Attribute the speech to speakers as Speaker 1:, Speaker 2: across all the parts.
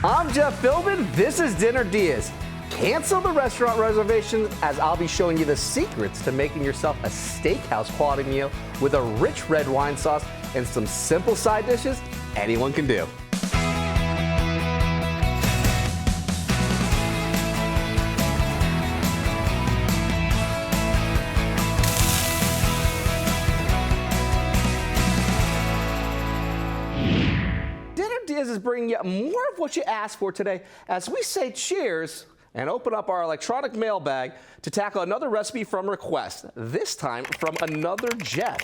Speaker 1: I'm Jeff Philbin. This is Dinner DeeAs. Cancel the restaurant reservations as I'll be showing you the secrets to making yourself a steakhouse quality meal with a rich red wine sauce and some simple side dishes anyone can do. DeeAs is bringing you more of what you asked for today as we say cheers and open up our electronic mailbag to tackle another recipe from request, this time from another Jeff.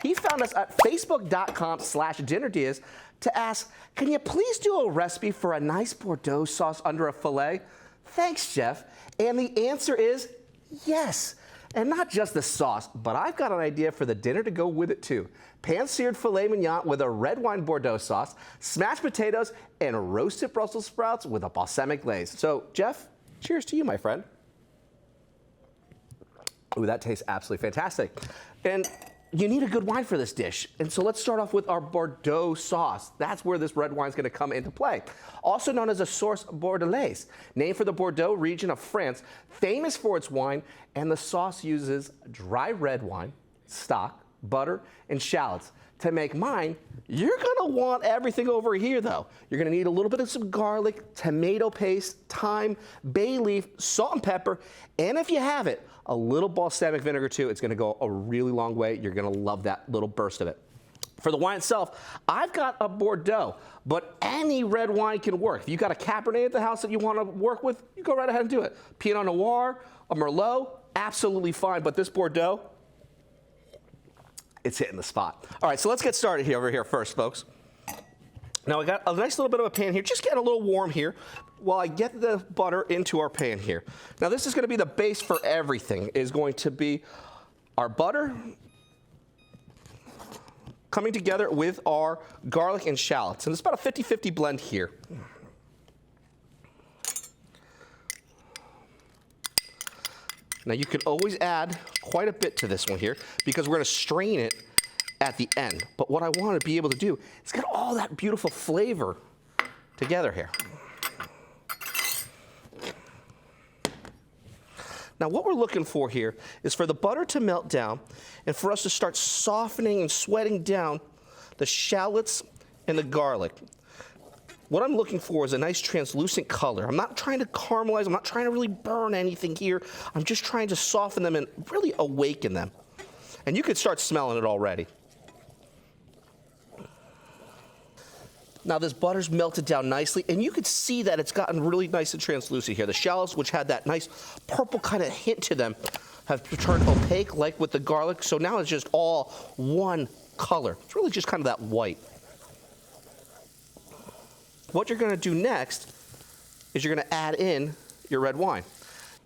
Speaker 1: He found us at facebook.com/DinnerDeeAs to ask, can you please do a recipe for a nice Bordeaux sauce under a filet? Thanks, Jeff. And the answer is yes. And not just the sauce, but I've got an idea for the dinner to go with it too. Pan-seared filet mignon with a red wine Bordeaux sauce, smashed potatoes, and roasted Brussels sprouts with a balsamic glaze. So, Jeff, cheers to you, my friend. Ooh, that tastes absolutely fantastic. And you need a good wine for this dish. And so let's start off with our Bordeaux sauce. That's where this red wine is going to come into play. Also known as a sauce bordelaise, named for the Bordeaux region of France, famous for its wine, and the sauce uses dry red wine, stock, butter, and shallots. To make mine, you're gonna want everything over here though. You're gonna need a little bit of some garlic, tomato paste, thyme, bay leaf, salt and pepper, and if you have it, a little balsamic vinegar too. It's gonna go a really long way. You're gonna love that little burst of it. For the wine itself, I've got a Bordeaux, but any red wine can work. If you got a Cabernet at the house that you wanna work with, you go right ahead and do it. Pinot Noir, a Merlot, absolutely fine, but this Bordeaux, it's hitting the spot. All right, so let's get started over here first, folks. Now I got a nice little bit of a pan here. Just get a little warm here while I get the butter into our pan here. Now this is gonna be the base for everything, is going to be our butter coming together with our garlic and shallots. And it's about a 50-50 blend here. Now you can always add quite a bit to this one here because we're gonna strain it at the end. But what I wanna be able to do is get all that beautiful flavor together here. Now what we're looking for here is for the butter to melt down and for us to start softening and sweating down the shallots and the garlic. What I'm looking for is a nice translucent color. I'm not trying to caramelize, I'm not trying to really burn anything here. I'm just trying to soften them and really awaken them. And you can start smelling it already. Now this butter's melted down nicely, and you can see that it's gotten really nice and translucent here. The shallots, which had that nice purple kind of hint to them, have turned opaque like with the garlic, so now it's just all one color. It's really just kind of that white. What you're gonna do next is you're gonna add in your red wine.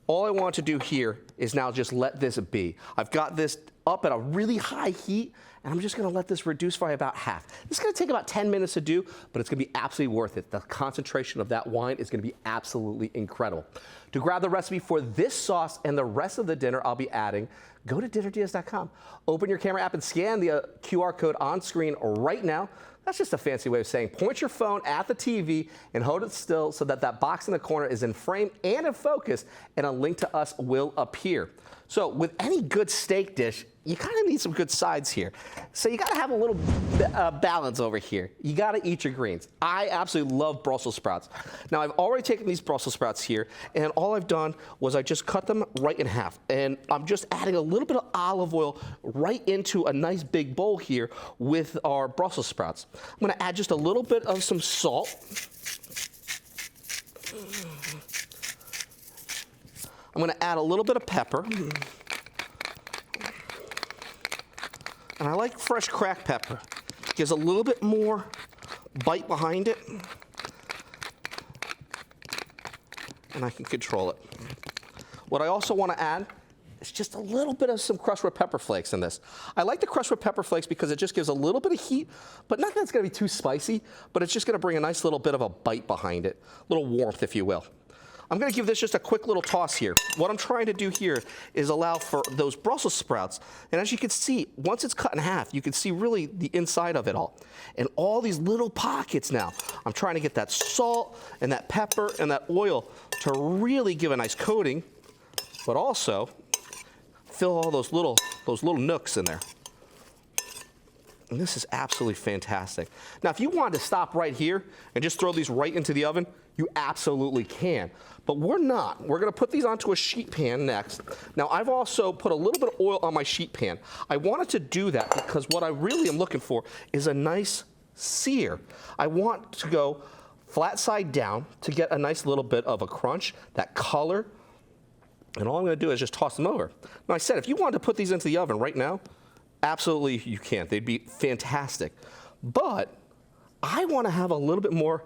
Speaker 1: All I want to do here is now just let this be. I've got this up at a really high heat, and I'm just gonna let this reduce by about half. This is gonna take about 10 minutes to do, but it's gonna be absolutely worth it. The concentration of that wine is gonna be absolutely incredible. To grab the recipe for this sauce and the rest of the dinner I'll be adding, go to dinnerdeeas.com. Open your camera app and scan the QR code on screen right now. That's just a fancy way of saying point your phone at the TV and hold it still so that that box in the corner is in frame and in focus, and a link to us will appear. So with any good steak dish, you kind of need some good sides here. So you got to have a little balance over here. You got to eat your greens. I absolutely love Brussels sprouts. Now I've already taken these Brussels sprouts here, and all I've done was I just cut them right in half. And I'm just adding a little bit of olive oil right into a nice big bowl here with our Brussels sprouts. I'm going to add just a little bit of some salt. I'm going to add a little bit of pepper. And I like fresh cracked pepper. It gives a little bit more bite behind it. And I can control it. What I also want to add is just a little bit of some crushed red pepper flakes in this. I like the crushed red pepper flakes because it just gives a little bit of heat, but not that it's going to be too spicy, but it's just going to bring a nice little bit of a bite behind it, a little warmth, if you will. I'm gonna give this just a quick little toss here. What I'm trying to do here is allow for those Brussels sprouts. And as you can see, once it's cut in half, you can see really the inside of it all. And all these little pockets now. I'm trying to get that salt and that pepper and that oil to really give a nice coating, but also fill all those little nooks in there. And this is absolutely fantastic. Now, if you wanted to stop right here and just throw these right into the oven, you absolutely can. But we're not. We're gonna put these onto a sheet pan next. Now, I've also put a little bit of oil on my sheet pan. I wanted to do that because what I really am looking for is a nice sear. I want to go flat side down to get a nice little bit of a crunch, that color. And all I'm gonna do is just toss them over. Now, I said, if you wanted to put these into the oven right now, absolutely you can. They'd be fantastic. But I want to have a little bit more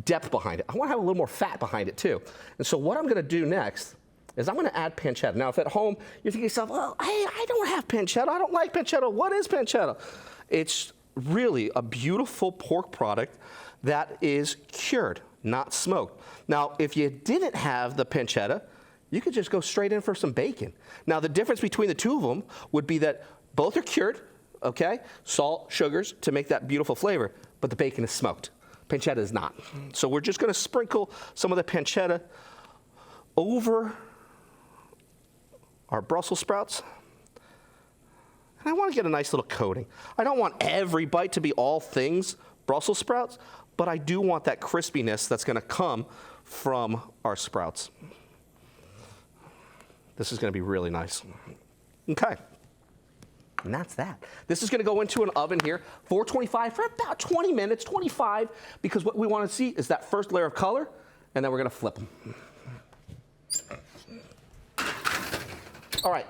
Speaker 1: depth behind it. I want to have a little more fat behind it too. And so what I'm going to do next is I'm going to add pancetta. Now, if at home you're thinking to yourself, well, hey, I don't have pancetta. I don't like pancetta. What is pancetta? It's really a beautiful pork product that is cured, not smoked. Now, if you didn't have the pancetta, you could just go straight in for some bacon. Now, the difference between the two of them would be that both are cured, okay? Salt, sugars to make that beautiful flavor, but the bacon is smoked. Pancetta is not. So we're just gonna sprinkle some of the pancetta over our Brussels sprouts. And I wanna get a nice little coating. I don't want every bite to be all things Brussels sprouts, but I do want that crispiness that's gonna come from our sprouts. This is gonna be really nice. Okay. And that's that. This is gonna go into an oven here, 425 for about 20 minutes, 25, because what we wanna see is that first layer of color, and then we're gonna flip them. All right,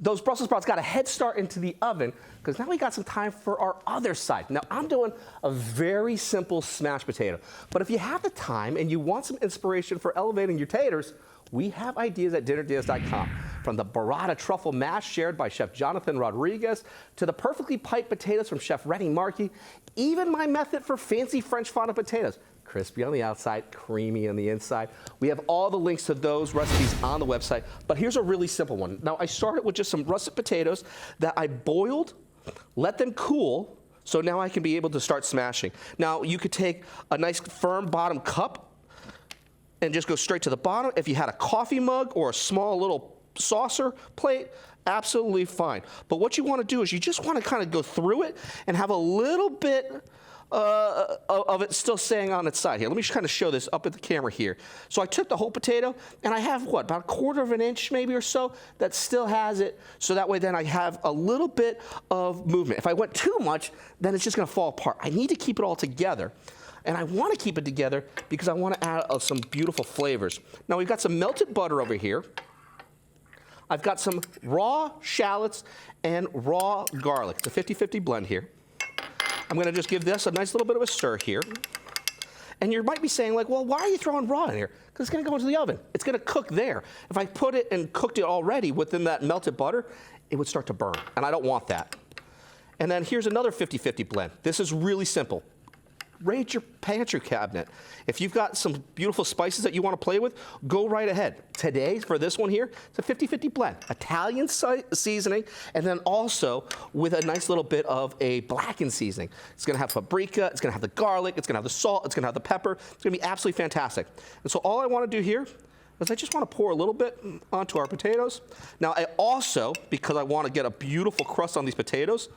Speaker 1: those Brussels sprouts got a head start into the oven, because now we got some time for our other side. Now, I'm doing a very simple smashed potato, but if you have the time and you want some inspiration for elevating your taters, we have ideas at DinnerDeas.com. From the burrata truffle mash shared by Chef Jonathan Rodriguez to the perfectly piped potatoes from Chef Rennie Markey, even my method for fancy French fondant potatoes. Crispy on the outside, creamy on the inside. We have all the links to those recipes on the website, but here's a really simple one. Now, I started with just some russet potatoes that I boiled, let them cool, so now I can be able to start smashing. Now, you could take a nice firm bottom cup and just go straight to the bottom. If you had a coffee mug or a small little saucer plate, absolutely fine. But what you want to do is you just want to kind of go through it and have a little bit of it still staying on its side here. Let me just kind of show this up at the camera here. So I took the whole potato and I have what, about 1/4 of an inch maybe or so that still has it. So that way then I have a little bit of movement. If I went too much, then it's just going to fall apart. I need to keep it all together. And I want to keep it together because I want to add some beautiful flavors. Now we've got some melted butter over here. I've got some raw shallots and raw garlic. It's a 50-50 blend here. I'm going to just give this a nice little bit of a stir here. And you might be saying like, well, why are you throwing raw in here? Because it's going to go into the oven. It's going to cook there. If I put it and cooked it already within that melted butter, it would start to burn. And I don't want that. And then here's another 50-50 blend. This is really simple. Raid your pantry cabinet. If you've got some beautiful spices that you want to play with, go right ahead. Today, for this one here, it's a 50-50 blend. Italian seasoning, and then also with a nice little bit of a blackened seasoning. It's gonna have paprika, it's gonna have the garlic, it's gonna have the salt, it's gonna have the pepper. It's gonna be absolutely fantastic. And so all I wanna do here is I just wanna pour a little bit onto our potatoes. Now I also, because I wanna get a beautiful crust on these potatoes,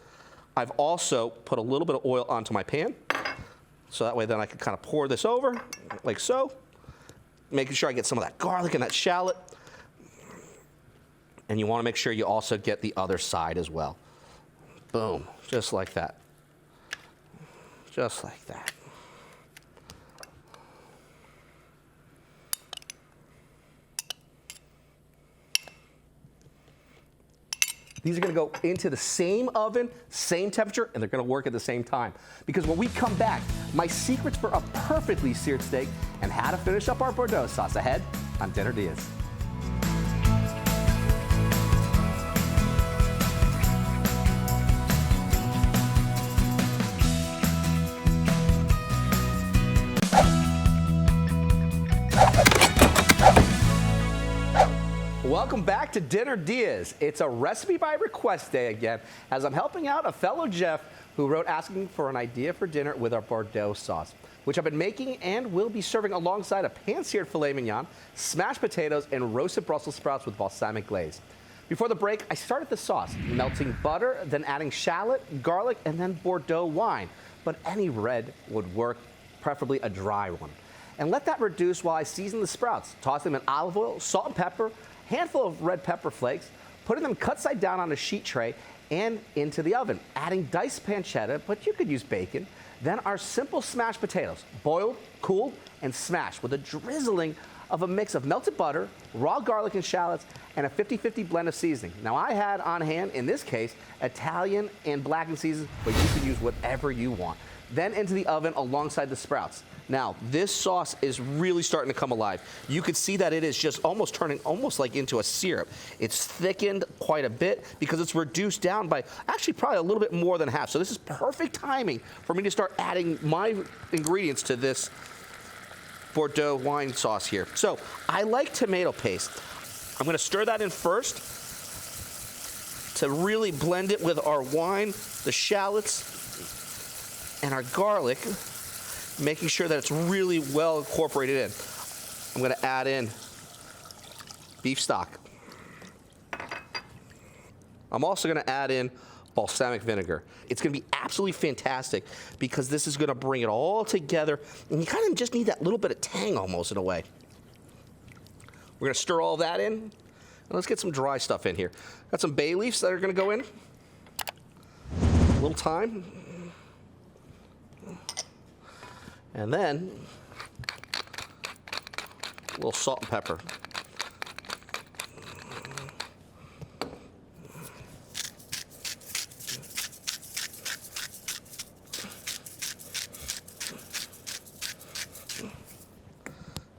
Speaker 1: I've also put a little bit of oil onto my pan. So that way then I can kind of pour this over, like so, making sure I get some of that garlic and that shallot. And you want to make sure you also get the other side as well. Boom, just like that. Just like that. These are gonna go into the same oven, same temperature, and they're gonna work at the same time. Because when we come back, my secrets for a perfectly seared steak and how to finish up our Bordeaux sauce ahead on Dinner Diaz. Welcome back to Dinner DeeAs. It's a recipe by request day again, as I'm helping out a fellow chef who wrote asking for an idea for dinner with our Bordeaux sauce, which I've been making and will be serving alongside a pan-seared filet mignon, smashed potatoes, and roasted Brussels sprouts with balsamic glaze. Before the break, I started the sauce, melting butter, then adding shallot, garlic, and then Bordeaux wine. But any red would work, preferably a dry one. And let that reduce while I season the sprouts, tossing them in olive oil, salt and pepper, handful of red pepper flakes, putting them cut side down on a sheet tray and into the oven, adding diced pancetta, but you could use bacon. Then our simple smashed potatoes, boiled, cooled, and smashed with a drizzling of a mix of melted butter, raw garlic and shallots, and a 50-50 blend of seasoning. Now I had on hand, in this case, Italian and blackened seasonings, but you can use whatever you want. Then into the oven alongside the sprouts. Now, this sauce is really starting to come alive. You can see that it is just almost turning almost like into a syrup. It's thickened quite a bit because it's reduced down by actually probably a little bit more than half. So this is perfect timing for me to start adding my ingredients to this Bordeaux wine sauce here. So I like tomato paste. I'm going to stir that in first to really blend it with our wine, the shallots, and our garlic, making sure that it's really well incorporated in. I'm going to add in beef stock. I'm also going to add in balsamic vinegar. It's going to be absolutely fantastic because this is going to bring it all together, and you kind of just need that little bit of tang almost in a way. We're going to stir all that in, and let's get some dry stuff in here. Got some bay leaves that are going to go in. A little thyme. And then a little salt and pepper.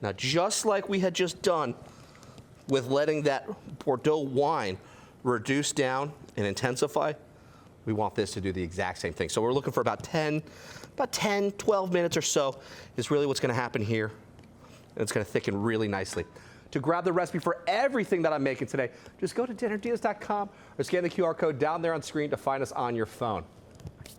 Speaker 1: Now, just like we had just done with letting that Bordeaux wine reduce down and intensify, we want this to do the exact same thing. So we're looking for about 10, 12 minutes or so is really what's gonna happen here. And it's gonna thicken really nicely. To grab the recipe for everything that I'm making today, just go to dinnerdeas.com or scan the QR code down there on screen to find us on your phone.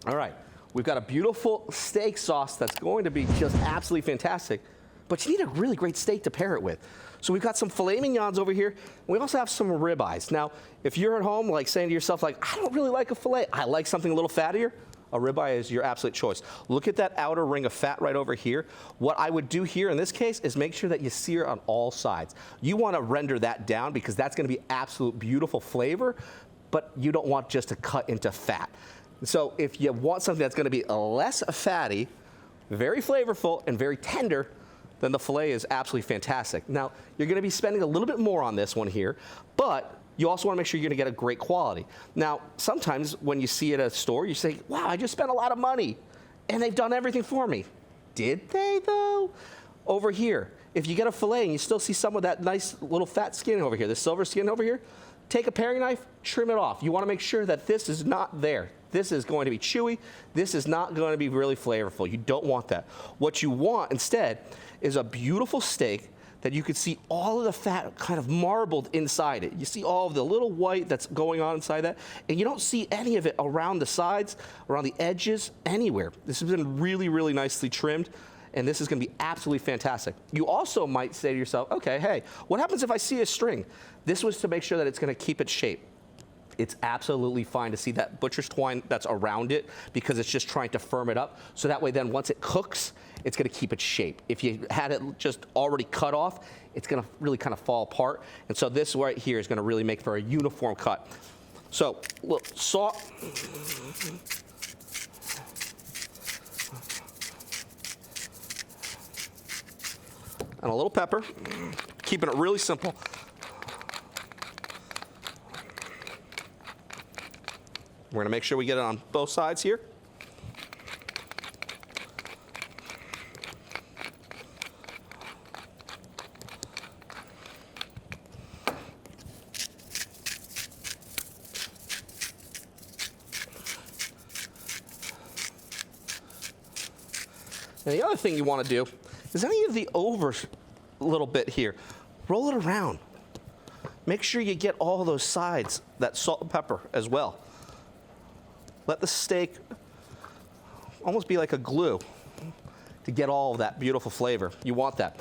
Speaker 1: All right, we've got a beautiful steak sauce that's going to be just absolutely fantastic, but you need a really great steak to pair it with. So we've got some filet mignons over here. We also have some ribeyes. Now, if you're at home, like saying to yourself, like, I don't really like a filet, I like something a little fattier, a ribeye is your absolute choice. Look at that outer ring of fat right over here. What I would do here in this case is make sure that you sear on all sides. You want to render that down because that's going to be absolute beautiful flavor, but you don't want just to cut into fat. So if you want something that's going to be less fatty, very flavorful, and very tender, then the filet is absolutely fantastic. Now, you're going to be spending a little bit more on this one here, but you also want to make sure you're going to get a great quality. Now, sometimes when you see it at a store, you say, wow, I just spent a lot of money, and they've done everything for me. Did they, though? Over here, if you get a filet and you still see some of that nice little fat skin over here, the silver skin over here, take a paring knife, trim it off. You want to make sure that this is not there. This is going to be chewy. This is not going to be really flavorful. You don't want that. What you want instead is a beautiful steak that you can see all of the fat kind of marbled inside it. You see all of the little white that's going on inside that, and you don't see any of it around the sides, around the edges, anywhere. This has been really, really nicely trimmed, and this is gonna be absolutely fantastic. You also might say to yourself, okay, hey, what happens if I see a string? This was to make sure that it's gonna keep its shape. It's absolutely fine to see that butcher's twine that's around it because it's just trying to firm it up. So that way then once it cooks, it's gonna keep its shape. If you had it just already cut off, it's gonna really kind of fall apart. And so this right here is gonna really make for a uniform cut. So, look, salt. And a little pepper, keeping it really simple. We're gonna make sure we get it on both sides here. And the other thing you want to do is any of the over little bit here, roll it around. make sure you get all those sides, that salt and pepper as well. Let the steak almost be like a glue to get all of that beautiful flavor. You want that.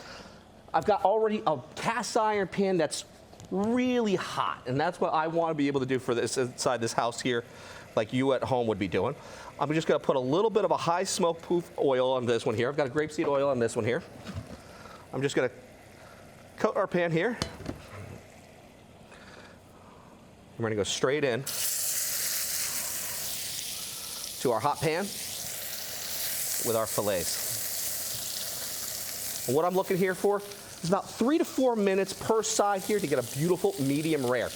Speaker 1: I've got already a cast iron pan that's really hot, and that's what I want to be able to do for this inside this house here, like you at home would be doing. I'm just going to put a little bit of a high smoke proof oil on this one here. I've got a grapeseed oil on this one here. I'm just going to coat our pan here. We're going to go straight in to our hot pan with our fillets. And what I'm looking here for is about 3 to 4 minutes per side here to get a beautiful medium rare.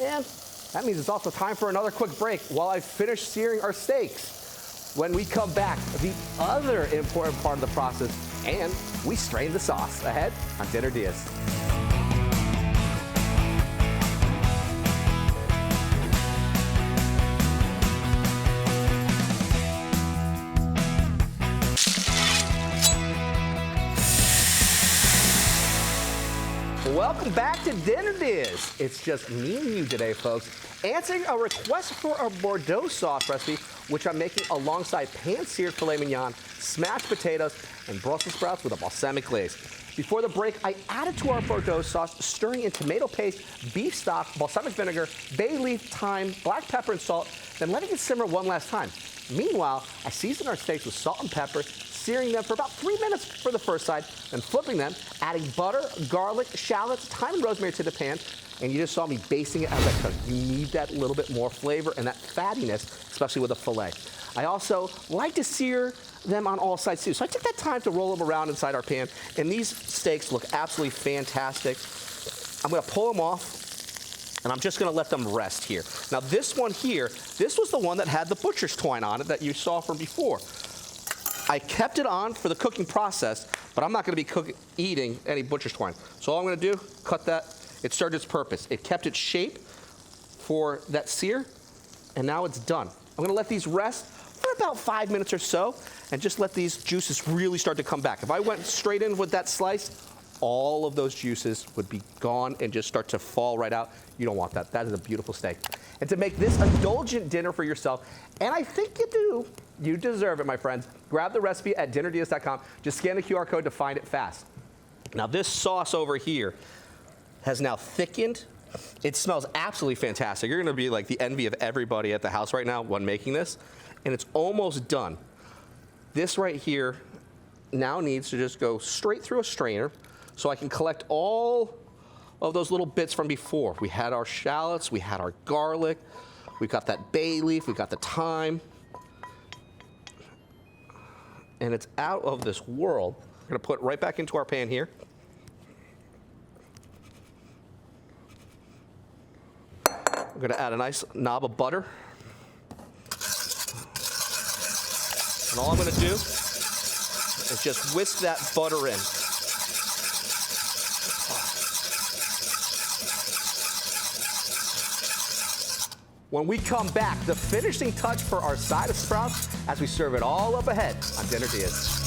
Speaker 1: And that means it's also time for another quick break while I finish searing our steaks. When we come back, the other important part of the process, and we strain the sauce. Ahead on Dinner Diaz. Welcome back to Dinner Diaz. It's just me and you today, folks, answering a request for a Bordeaux sauce recipe, which I'm making alongside pan-seared filet mignon, smashed potatoes, and Brussels sprouts with a balsamic glaze. Before the break, I added to our Bordeaux sauce, stirring in tomato paste, beef stock, balsamic vinegar, bay leaf, thyme, black pepper, and salt, then letting it simmer one last time. Meanwhile, I seasoned our steaks with salt and pepper, searing them for about 3 minutes for the first side, then flipping them, adding butter, garlic, shallots, thyme, and rosemary to the pan. And you just saw me basting it as I cook. You need that little bit more flavor and that fattiness, especially with a filet. I also like to sear them on all sides too. So I took that time to roll them around inside our pan, and these steaks look absolutely fantastic. I'm gonna pull them off, and I'm just gonna let them rest here. Now this one here, this was the one that had the butcher's twine on it that you saw from before. I kept it on for the cooking process, but I'm not gonna be eating any butcher's twine. So all I'm gonna do, cut that. It served its purpose. It kept its shape for that sear, and now it's done. I'm gonna let these rest for about 5 minutes or so, and just let these juices really start to come back. If I went straight in with that slice, all of those juices would be gone and just start to fall right out. You don't want that. That is a beautiful steak. And to make this indulgent dinner for yourself, and I think you do, you deserve it, my friends. Grab the recipe at dinnerdiaz.com. Just scan the QR code to find it fast. Now this sauce over here has now thickened. It smells absolutely fantastic. You're gonna be like the envy of everybody at the house right now when making this, and it's almost done. This right here now needs to just go straight through a strainer so I can collect all of those little bits from before. We had our shallots, we had our garlic, we got that bay leaf, we got the thyme, and it's out of this world. We're gonna put it right back into our pan here. We're gonna add a nice knob of butter. And all I'm gonna do is just whisk that butter in. When we come back, the finishing touch for our side of sprouts as we serve it all up ahead on Dinner Diaz.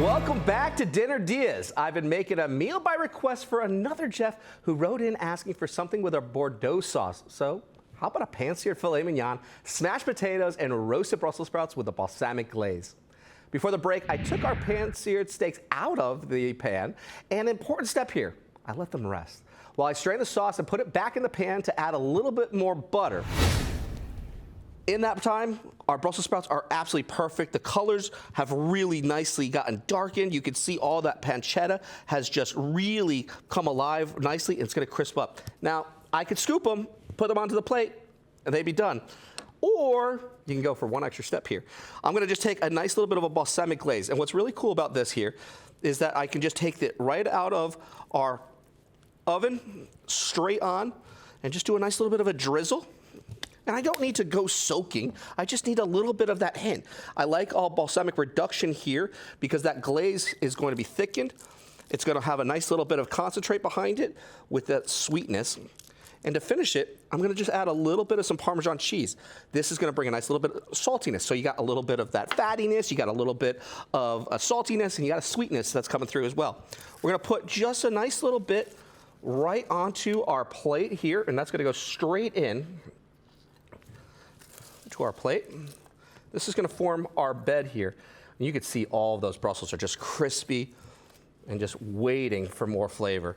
Speaker 1: Welcome back to Dinner Diaz. I've been making a meal by request for another Jeff who wrote in asking for something with a Bordeaux sauce. So how about a pan-seared filet mignon, smashed potatoes, and roasted Brussels sprouts with a balsamic glaze? Before the break, I took our pan-seared steaks out of the pan. An important step here, I let them rest. While I strain the sauce and put it back in the pan to add a little bit more butter. In that time, our Brussels sprouts are absolutely perfect. The colors have really nicely gotten darkened. You can see all that pancetta has just really come alive nicely, and it's gonna crisp up. Now, I could scoop them, put them onto the plate, and they'd be done. Or you can go for one extra step here. I'm gonna just take a nice little bit of a balsamic glaze. And what's really cool about this here is that I can just take it right out of our oven, straight on, and just do a nice little bit of a drizzle. And I don't need to go soaking. I just need a little bit of that hint. I like all balsamic reduction here because that glaze is going to be thickened. It's going to have a nice little bit of concentrate behind it with that sweetness. And to finish it, I'm gonna just add a little bit of some Parmesan cheese. This is gonna bring a nice little bit of saltiness. So you got a little bit of that fattiness, you got a little bit of a saltiness, and you got a sweetness that's coming through as well. We're gonna put just a nice little bit right onto our plate here, and that's gonna go straight in to our plate. This is gonna form our bed here. And you can see all of those Brussels are just crispy and just waiting for more flavor.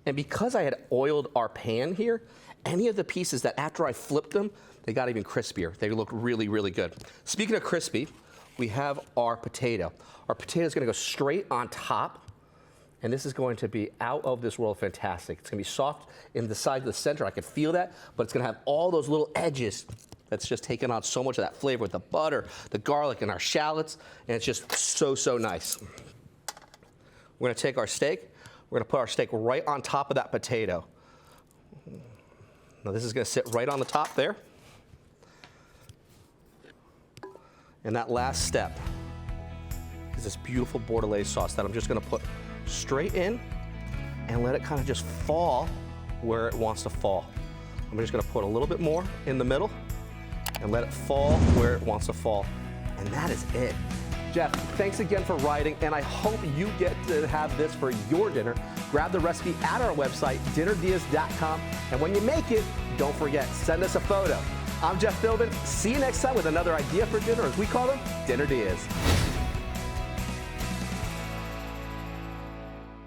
Speaker 1: And because I had oiled our pan here, any of the pieces that after I flipped them, they got even crispier. They look really, really good. Speaking of crispy, we have our potato. Our potato is gonna go straight on top, and this is going to be out of this world fantastic. It's gonna be soft in the side of the center, I can feel that, but it's gonna have all those little edges that's just taking on so much of that flavor with the butter, the garlic, and our shallots, and it's just so, so nice. We're gonna take our steak, we're gonna put our steak right on top of that potato. Now this is gonna sit right on the top there. And that last step is this beautiful Bordeaux sauce that I'm just gonna put straight in and let it kind of just fall where it wants to fall. I'm just gonna put a little bit more in the middle and let it fall where it wants to fall. And that is it. Jeff, thanks again for writing, and I hope you get to have this for your dinner. Grab the recipe at our website, dinnerdeas.com, and when you make it, don't forget, send us a photo. I'm Jeff Philbin. See you next time with another idea for dinner, as we call them, Dinner Deas.